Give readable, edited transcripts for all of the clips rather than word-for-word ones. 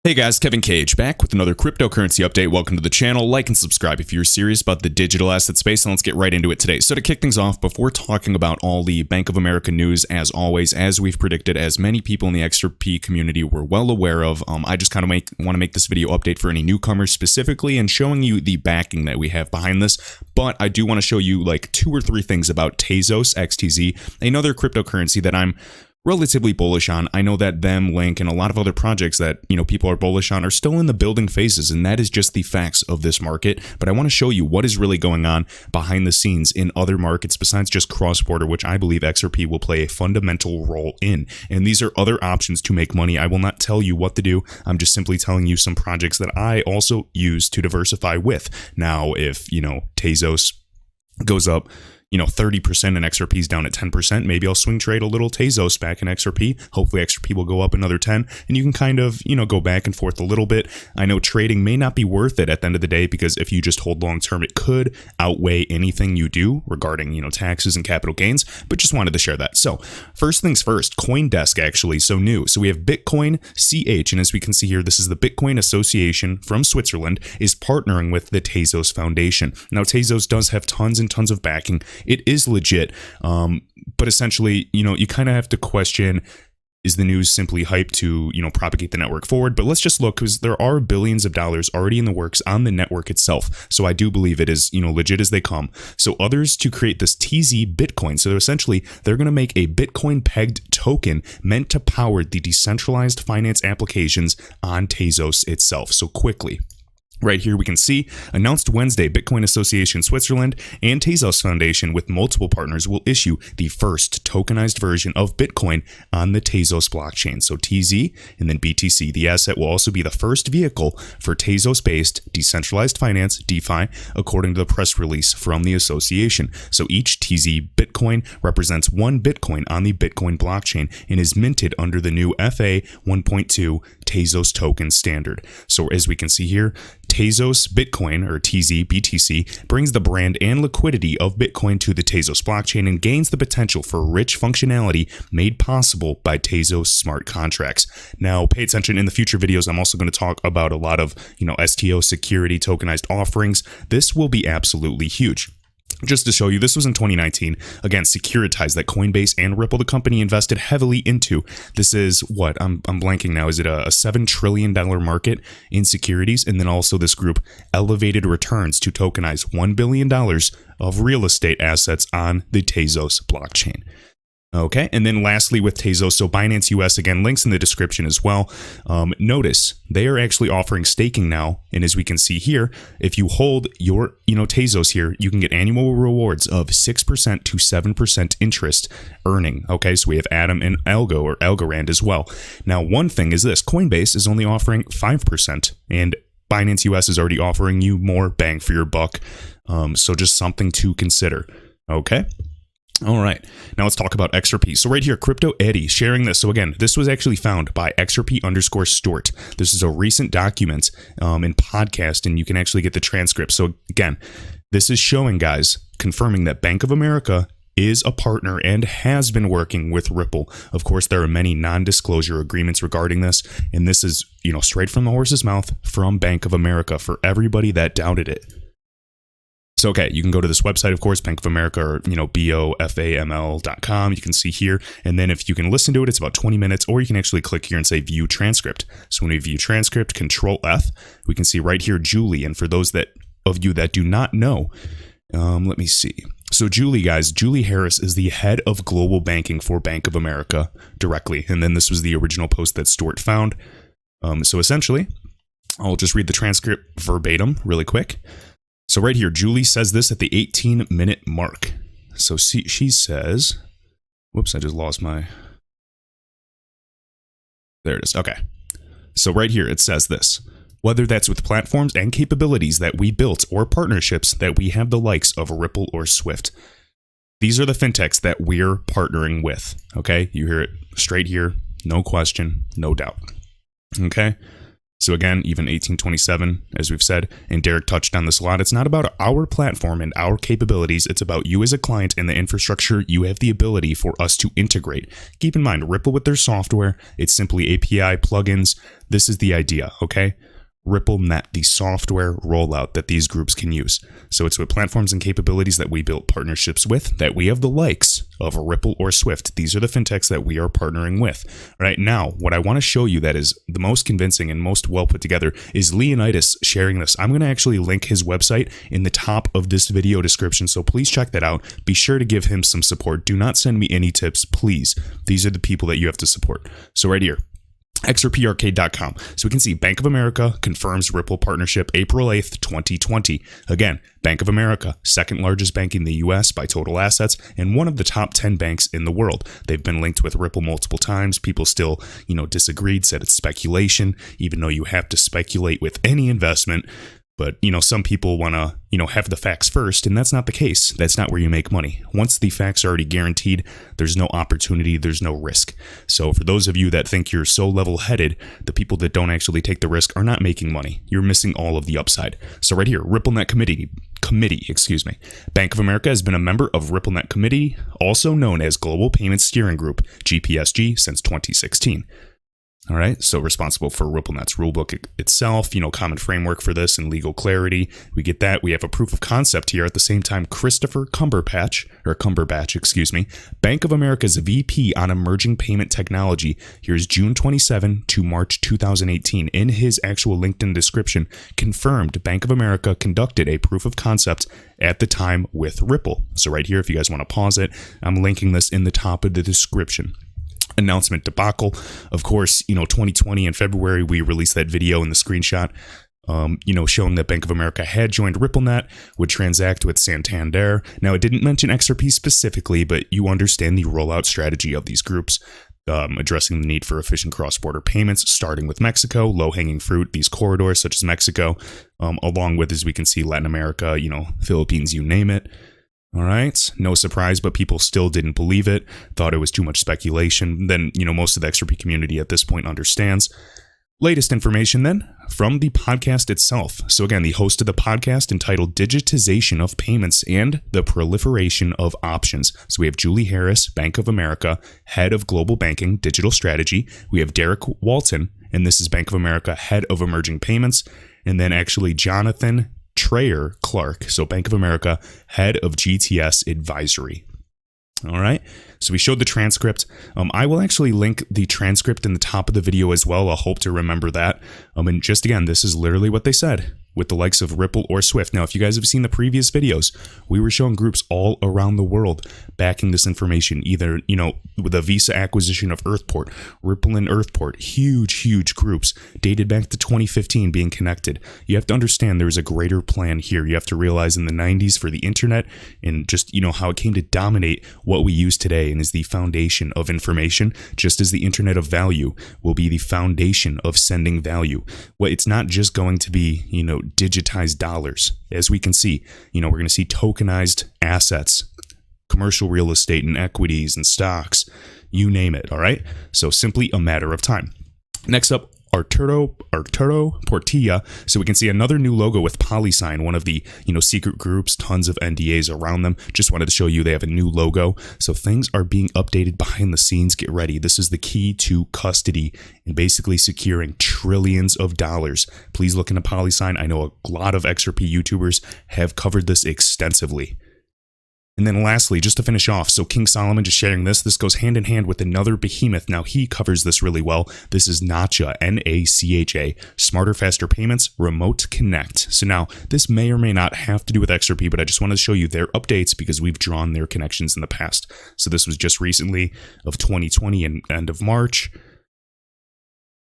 Hey guys, Kevin Cage back with another cryptocurrency update. Welcome to the channel. Like and subscribe if you're serious about the digital asset space, and let's get right into it today. So to kick things off, before talking about all the Bank of America news, as always, as we've predicted, as many people in the XRP community were well aware of, I just kind of want to make this video update for any newcomers specifically and showing you the backing that we have behind this. But I do want to show you like 2 or 3 things about Tezos, XTZ, another cryptocurrency that I'm relatively bullish on. I know that them, Link, and a lot of other projects that, people are bullish on are still in the building phases, and that is just the facts of this market. But I want to show you what is really going on behind the scenes in other markets besides just cross-border, which I believe XRP will play a fundamental role in. And these are other options to make money. I will not tell you what to do. I'm just simply telling you some projects that I also use to diversify with. Now, if, Tezos goes up 30% and XRP is down at 10%, maybe I'll swing trade a little Tezos back in XRP. Hopefully XRP will go up another 10, and you can kind of, go back and forth a little bit. I know trading may not be worth it at the end of the day, because if you just hold long term, it could outweigh anything you do regarding, taxes and capital gains, but just wanted to share that. So first things first, CoinDesk actually, so new. So we have Bitcoin CH, and as we can see here, this is the Bitcoin Association from Switzerland is partnering with the Tezos Foundation. Now Tezos does have tons and tons of backing. It is legit, but essentially, you kind of have to question, is the news simply hype to, propagate the network forward? But let's just look, because there are billions of dollars already in the works on the network itself. So I do believe it is, legit as they come. So others to create this TZ Bitcoin. So essentially, they're going to make a Bitcoin pegged token meant to power the decentralized finance applications on Tezos itself. So quickly. Right here we can see, announced Wednesday, Bitcoin Association Switzerland and Tezos Foundation with multiple partners will issue the first tokenized version of Bitcoin on the Tezos blockchain. So TZ and then BTC. The asset will also be the first vehicle for Tezos-based decentralized finance, DeFi, according to the press release from the association. So each TZ Bitcoin represents 1 Bitcoin on the Bitcoin blockchain and is minted under the new FA 1.2 Tezos token standard. So as we can see here, Tezos Bitcoin, or TZ BTC, brings the brand and liquidity of Bitcoin to the Tezos blockchain and gains the potential for rich functionality made possible by Tezos smart contracts. Now, pay attention in the future videos. I'm also going to talk about a lot of, STO security tokenized offerings. This will be absolutely huge. Just to show you, this was in 2019. Again, securitized that Coinbase and Ripple, the company, invested heavily into. This is what? I'm blanking now. Is it a $7 trillion market in securities? And then also this group elevated returns to tokenize $1 billion of real estate assets on the Tezos blockchain. Okay, and then lastly with Tezos, so Binance US, again, links in the description as well. Notice they are actually offering staking now, and as we can see here, if you hold your, Tezos here, you can get annual rewards of 6% to 7% interest earning. Okay, so we have Atom and Algo or Algorand as well. Now, one thing is this: Coinbase is only offering 5%, and Binance US is already offering you more bang for your buck. So just something to consider. Okay. All right, now let's talk about XRP. So right here, Crypto Eddie sharing this. So again, this was actually found by XRP_Stort. This is a recent document in podcast, and you can actually get the transcript. So again, this is showing, guys, confirming that Bank of America is a partner and has been working with Ripple. Of course, there are many non-disclosure agreements regarding this, and this is, straight from the horse's mouth from Bank of America for everybody that doubted it. So, okay, you can go to this website, of course, Bank of America, or, BOFAML.com. You can see here. And then if you can listen to it, it's about 20 minutes, or you can actually click here and say view transcript. So when we view transcript, Control F, we can see right here, Julie. And for those of you that do not know, let me see. So Julie, guys, Julie Harris is the head of global banking for Bank of America directly. And then this was the original post that Stort found. So essentially, I'll just read the transcript verbatim really quick. So right here, Julie says this at the 18-minute mark. So she says, whoops, I just lost my, there it is. Okay. So right here, it says this: whether that's with platforms and capabilities that we built or partnerships that we have the likes of Ripple or Swift. These are the fintechs that we're partnering with. Okay. You hear it straight here. No question, no doubt. Okay. So again, even 1827, as we've said, and Derek touched on this a lot, it's not about our platform and our capabilities. It's about you as a client and the infrastructure you have the ability for us to integrate. Keep in mind, Ripple with their software, it's simply API plugins. This is the idea, okay? RippleNet, the software rollout that these groups can use. So it's with platforms and capabilities that we built partnerships with, that we have the likes of Ripple or Swift. These are the fintechs that we are partnering with. Right now, what I want to show you that is the most convincing and most well put together is Leonidas sharing this. I'm going to actually link his website in the top of this video description, so please check that out. Be sure to give him some support. Do not send me any tips, please. These are the people that you have to support. So right here, XRParcade.com. So we can see Bank of America confirms Ripple partnership April 8th, 2020. Again, Bank of America, second largest bank in the US by total assets and one of the top 10 banks in the world. They've been linked with Ripple multiple times. People still, disagreed, said it's speculation, even though you have to speculate with any investment. But, some people want to, have the facts first, and that's not the case. That's not where you make money. Once the facts are already guaranteed, there's no opportunity, there's no risk. So for those of you that think you're so level-headed, the people that don't actually take the risk are not making money. You're missing all of the upside. So right here, RippleNet Committee, Bank of America has been a member of RippleNet Committee, also known as Global Payments Steering Group, GPSG, since 2016. All right, so responsible for RippleNet's rulebook itself, common framework for this and legal clarity. We get that. We have a proof of concept here. At the same time, Christopher Cumberbatch, Bank of America's VP on emerging payment technology. Here's June 27 to March 2018. In his actual LinkedIn description, confirmed Bank of America conducted a proof of concept at the time with Ripple. So right here, if you guys want to pause it, I'm linking this in the top of the description. Announcement debacle. Of course, 2020 in February, we released that video in the screenshot, showing that Bank of America had joined RippleNet, would transact with Santander. Now, it didn't mention XRP specifically, but you understand the rollout strategy of these groups, addressing the need for efficient cross-border payments, starting with Mexico, low-hanging fruit, these corridors such as Mexico, along with, as we can see, Latin America, Philippines, you name it. All right, no surprise, but people still didn't believe it, thought it was too much speculation. Then, most of the XRP community at this point understands. Latest information then from the podcast itself. So again, the host of the podcast entitled Digitization of Payments and the Proliferation of Options. So we have Julie Harris, Bank of America, Head of Global Banking, Digital Strategy. We have Derek Walton, and this is Bank of America, Head of Emerging Payments. And then actually Jonathan Trayer Clark, so Bank of America, Head of GTS Advisory. All right, so we showed the transcript. I will actually link the transcript in the top of the video as well. I'll hope to remember that. And just again, this is literally what they said with the likes of Ripple or Swift. Now, if you guys have seen the previous videos, we were showing groups all around the world backing this information, either, with the Visa acquisition of Earthport, Ripple and Earthport, huge groups dated back to 2015 being connected. You have to understand there is a greater plan here. You have to realize in the 90s for the internet and just, how it came to dominate what we use today and is the foundation of information, just as the internet of value will be the foundation of sending value. Well, it's not just going to be, digitized dollars. As we can see, we're going to see tokenized assets, commercial real estate and equities and stocks, you name it. All right. So simply a matter of time. Next up, Arturo Portilla. So we can see another new logo with PolySign, one of the, secret groups, tons of NDAs around them. Just wanted to show you they have a new logo. So things are being updated behind the scenes. Get ready. This is the key to custody and basically securing trillions of dollars. Please look into PolySign. I know a lot of XRP YouTubers have covered this extensively. And then lastly, just to finish off, so King Solomon just sharing this. This goes hand in hand with another behemoth. Now, he covers this really well. This is NACHA, N-A-C-H-A, Smarter, Faster Payments, Remote Connect. So now, this may or may not have to do with XRP, but I just wanted to show you their updates because we've drawn their connections in the past. So this was just recently of 2020 and end of March.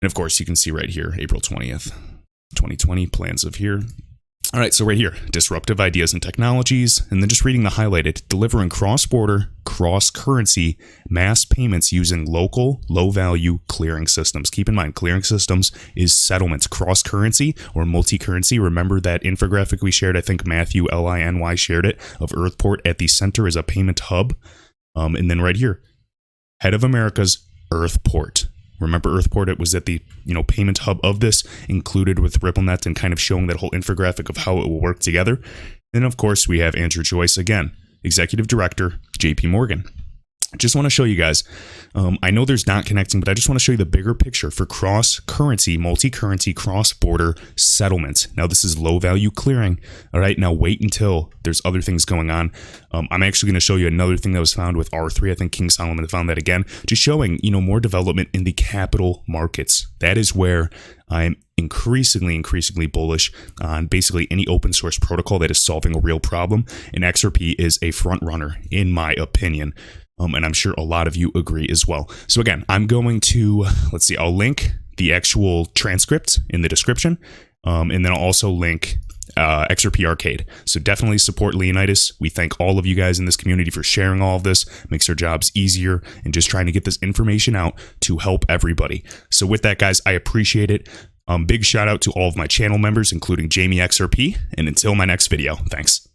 And of course, you can see right here, April 20th, 2020, plans of here. All right, so right here, disruptive ideas and technologies, and then just reading the highlighted, delivering cross-border, cross-currency, mass payments using local, low-value clearing systems. Keep in mind, clearing systems is settlements. Cross-currency or multi-currency, remember that infographic we shared, I think Matthew, L-I-N-Y, shared it, of Earthport at the center is a payment hub. And then right here, Head of America's Earthport. Remember Earthport, it was at the payment hub of this, included with RippleNet and kind of showing that whole infographic of how it will work together. And of course, we have Andrew Joyce again, Executive Director, JP Morgan. I just want to show you guys, I know there's not connecting, but I just want to show you the bigger picture for cross-currency, multi-currency, cross-border settlements. Now, this is low-value clearing. All right, now wait until there's other things going on. I'm actually going to show you another thing that was found with R3. I think King Solomon found that again, just showing, more development in the capital markets. That is where I'm increasingly bullish on basically any open source protocol that is solving a real problem. And XRP is a front runner, in my opinion. And I'm sure a lot of you agree as well. So again, I'm going to, I'll link the actual transcript in the description. And then I'll also link XRP Arcade. So definitely support Leonidas. We thank all of you guys in this community for sharing all of this. Makes our jobs easier and just trying to get this information out to help everybody. So with that, guys, I appreciate it. Big shout out to all of my channel members, including Jamie XRP. And until my next video, thanks.